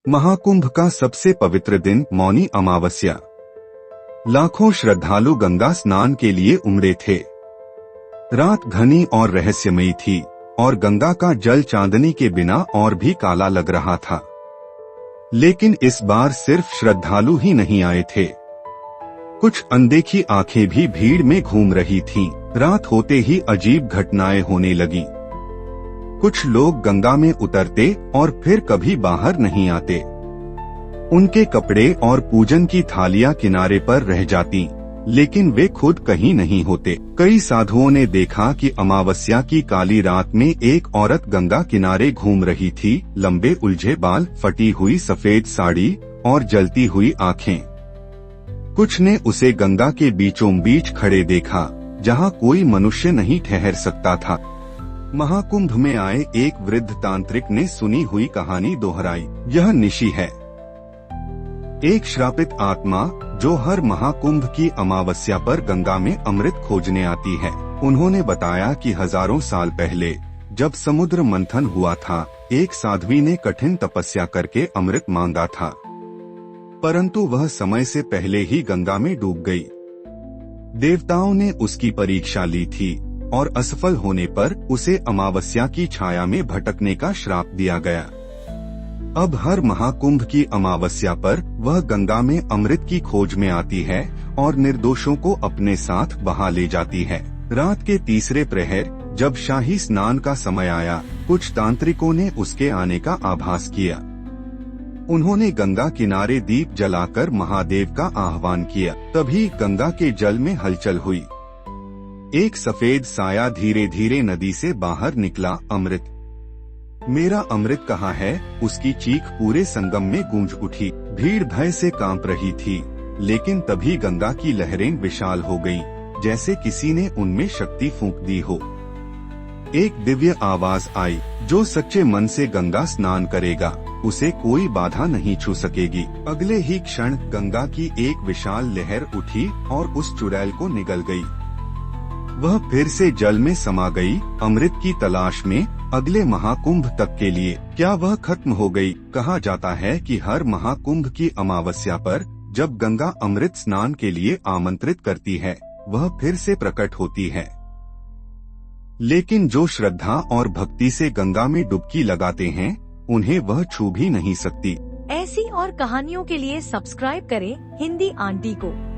महाकुंभ का सबसे पवित्र दिन मौनी अमावस्या। लाखों श्रद्धालु गंगा स्नान के लिए उमड़े थे। रात घनी और रहस्यमयी थी और गंगा का जल चांदनी के बिना और भी काला लग रहा था। लेकिन इस बार सिर्फ श्रद्धालु ही नहीं आए थे, कुछ अनदेखी आंखें भी भीड़ में घूम रही थीं। रात होते ही अजीब घटनाएं होने लगी। कुछ लोग गंगा में उतरते और फिर कभी बाहर नहीं आते। उनके कपड़े और पूजन की थालियां किनारे पर रह जाती, लेकिन वे खुद कहीं नहीं होते। कई साधुओं ने देखा कि अमावस्या की काली रात में एक औरत गंगा किनारे घूम रही थी। लंबे उलझे बाल, फटी हुई सफेद साड़ी और जलती हुई आंखें। कुछ ने उसे गंगा के बीचों बीच खड़े देखा, जहां कोई मनुष्य नहीं ठहर सकता था। महाकुंभ में आए एक वृद्ध तांत्रिक ने सुनी हुई कहानी दोहराई। यह निशी है, एक श्रापित आत्मा जो हर महाकुंभ की अमावस्या पर गंगा में अमृत खोजने आती है। उन्होंने बताया कि हजारों साल पहले जब समुद्र मंथन हुआ था, एक साध्वी ने कठिन तपस्या करके अमृत मांगा था, परंतु वह समय से पहले ही गंगा में डूब गई। देवताओं ने उसकी परीक्षा ली थी और असफल होने पर उसे अमावस्या की छाया में भटकने का श्राप दिया गया। अब हर महाकुंभ की अमावस्या पर वह गंगा में अमृत की खोज में आती है और निर्दोषों को अपने साथ बहा ले जाती है। रात के तीसरे प्रहर जब शाही स्नान का समय आया, कुछ तांत्रिकों ने उसके आने का आभास किया। उन्होंने गंगा किनारे दीप जलाकर महादेव का आह्वान किया। तभी गंगा के जल में हलचल हुई। एक सफेद साया धीरे धीरे नदी से बाहर निकला। अमृत, मेरा अमृत कहाँ है? उसकी चीख पूरे संगम में गूंज उठी। भीड़ भय से कांप रही थी, लेकिन तभी गंगा की लहरें विशाल हो गईं, जैसे किसी ने उनमें शक्ति फूंक दी हो। एक दिव्य आवाज आई, जो सच्चे मन से गंगा स्नान करेगा, उसे कोई बाधा नहीं छू सकेगी। अगले ही क्षण गंगा की एक विशाल लहर उठी और उस चुड़ैल को निगल गई। वह फिर से जल में समा गई, अमृत की तलाश में अगले महाकुंभ तक के लिए। क्या वह खत्म हो गई? कहा जाता है कि हर महाकुंभ की अमावस्या पर जब गंगा अमृत स्नान के लिए आमंत्रित करती है, वह फिर से प्रकट होती है। लेकिन जो श्रद्धा और भक्ति से गंगा में डुबकी लगाते हैं, उन्हें वह छू भी नहीं सकती। ऐसी और कहानियों के लिए सब्सक्राइब करें हिंदी आंटी को।